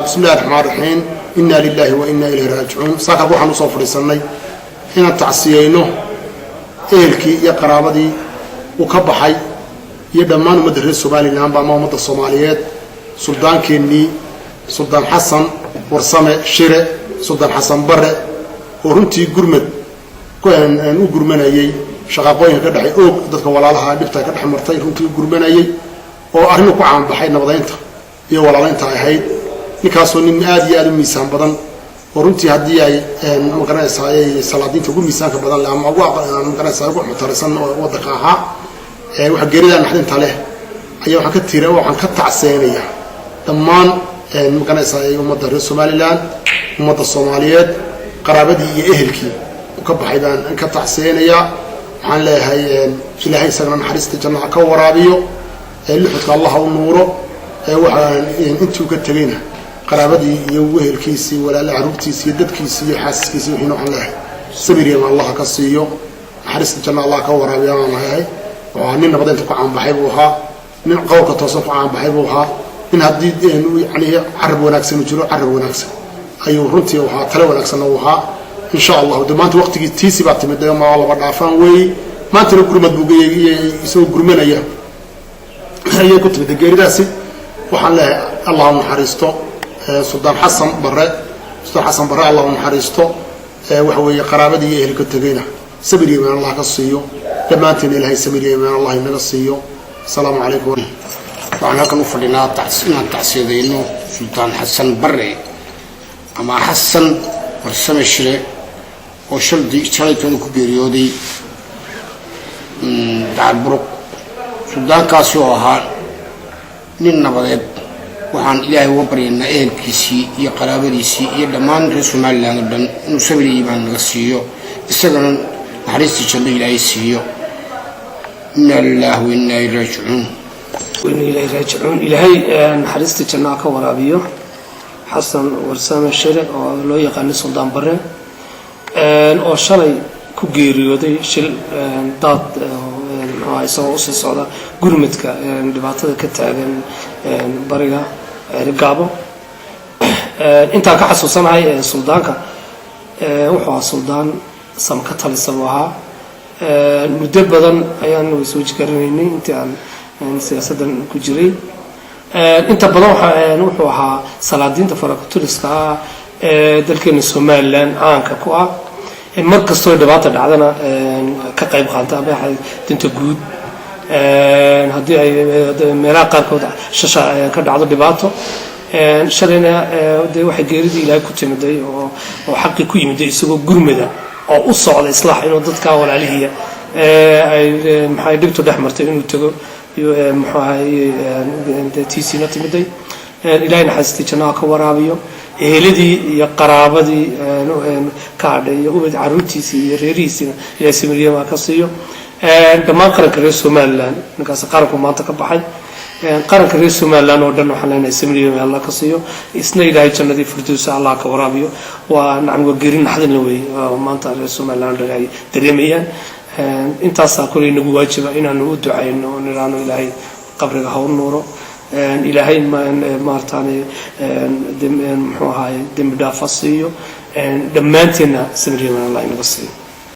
بسم الله الرحمن الرحيم إنا لله وإنا إليه راجعون ساق أبو حنو صوفر السنة هنا تعسيينه إلكي يا قرابدي وكبحي يدمان مدرس الصومالي نعم بما مد الصوماليات سلطان كيني سلطان حسن ورسمة شرع سلطان حسن برة ورنتي جرمد كان نو جرمنا يي شقاقين كده حيوق ضد ولا لها دبتها كده حمرتين رنتي جرمنا يي وأهله كعام بحي نبضينته يا ولا لين تاعي ninkaasoo nin aad iyo aad u miisaan badan oo runtii hadii ay maqanaysaay salaadiinta ugu miisaanka badan la ama maqanaysaay ugu mutarsan oo waddanka ahaa waxa geerida naxdinta leh ayaa waxa ka tiiray oo waxaan ka tacseynaya dhammaan maqanaysaay ummadda reer Soomaaliland ummadda Soomaaliyeed qaraabadii iyo ehelkii ka baxay baan ka tacseynaya waxaan leeyahay ilaahay isagana naxariista jannaha ka waraabiyo lixadka Allah u nuuro waxaan intuu ka tagayna قرابتي يوهل كيسي ولا العروبتي سيدت كيسي حاسس كيسي وحين الله سبيري الله كسيو حرس جنا الله كورا بيان هاي وعنينا بدأت تقع عن بحبوها من قوة تصف عن بحبوها من هدي يعني عرب ونكسر وجرو عرب ونكسر أيوه رنتي وها تلو ونكسر وها إن شاء الله ودمانت وقت تيسي بعتمد ما الله بعد عفان وي ما تلو كرمة بوجي يسوي كرمنا إياه هي كنت بدي راسي وحنا اللهم حرسته سلطان حسن برا اللهم حريسته وحوي قرابتي أهل كتجينا سبيلي من الله كصيو لما تني لهي سبيلي من الله من الصيو السلام عليكم وأنا كنا فلنا تعسيد إنه سلطان حسن برا أما حسن ورسم الشرع وشلدي شلتون كبيريودي دار بروك سلطان كاسيوها نين بدأ waxaan ilaahay uga baryaynaa ehelkiisii iyo qaraabadiisii iyo dhammaan reer Soomaaliland oo dhan inuu sabir iyo iimaan naga siiyo isagana naxariista janno ilaahay siiyo inna lillahi wa inna ilayhi raaji'uun ilaahay naxariista janno ka waraabiyo xasan warsame shire oo loo yaqaan Suldaan Bare oo shalay ku geeriyooday shil dad isagoo u sii socda gurmadka dhibaatada ka taagan bariga Gaabo inta ka xasuusanahay suldaanka wuxuu ahaa suldaan samka talisan waxa muddo badan ayaan soo jikaraynay intii aan siyaasadan ku jiray inta badan wuxuu ahaa salaadiinta farakuturiska dalkeena Soomaaliland caanka ku ah markastoo dhibaato dhacdana ka qayb qaata baaxay dinta guud hadii ay meelaha qaarkood shasha ka dhacdo dhibaato shalayna waxay geeridii ilaahay ku timiday oo xaqi ku yimid isagoo gurmada oo u socda islaax inuu dadka walaalihiya ay maxay dhibto dhaxmartay inuu tago iyo maxay tiisina timiday ilaahay naxariista jannaha ka waraabiyo eheladii iyo qaraabadii ka hadhay iyo ubad caruurtiisii iyo reerihiisina ilaahay samiriyama ka siiyo dhammaan qaranka reer Soomaaliland ninkaas qaranku maanta ka baxay qaranka reer Soomaaliland oo dhan waxaan leenahay samiriyama Allah ka siiyo isna ilaahay jannadii firdawsa Allah ka waraabiyo waa nacam geerin naxdin weey maanta reer Soomaaliland ay dareemayaan intaas kulay nagu waajiba inaanu u duceyno oo niraano ilaahay qabriga ha u nuuro إلهي ما أرتاني محوها دم دافصيو دمانتنا سمري من الله ينبصي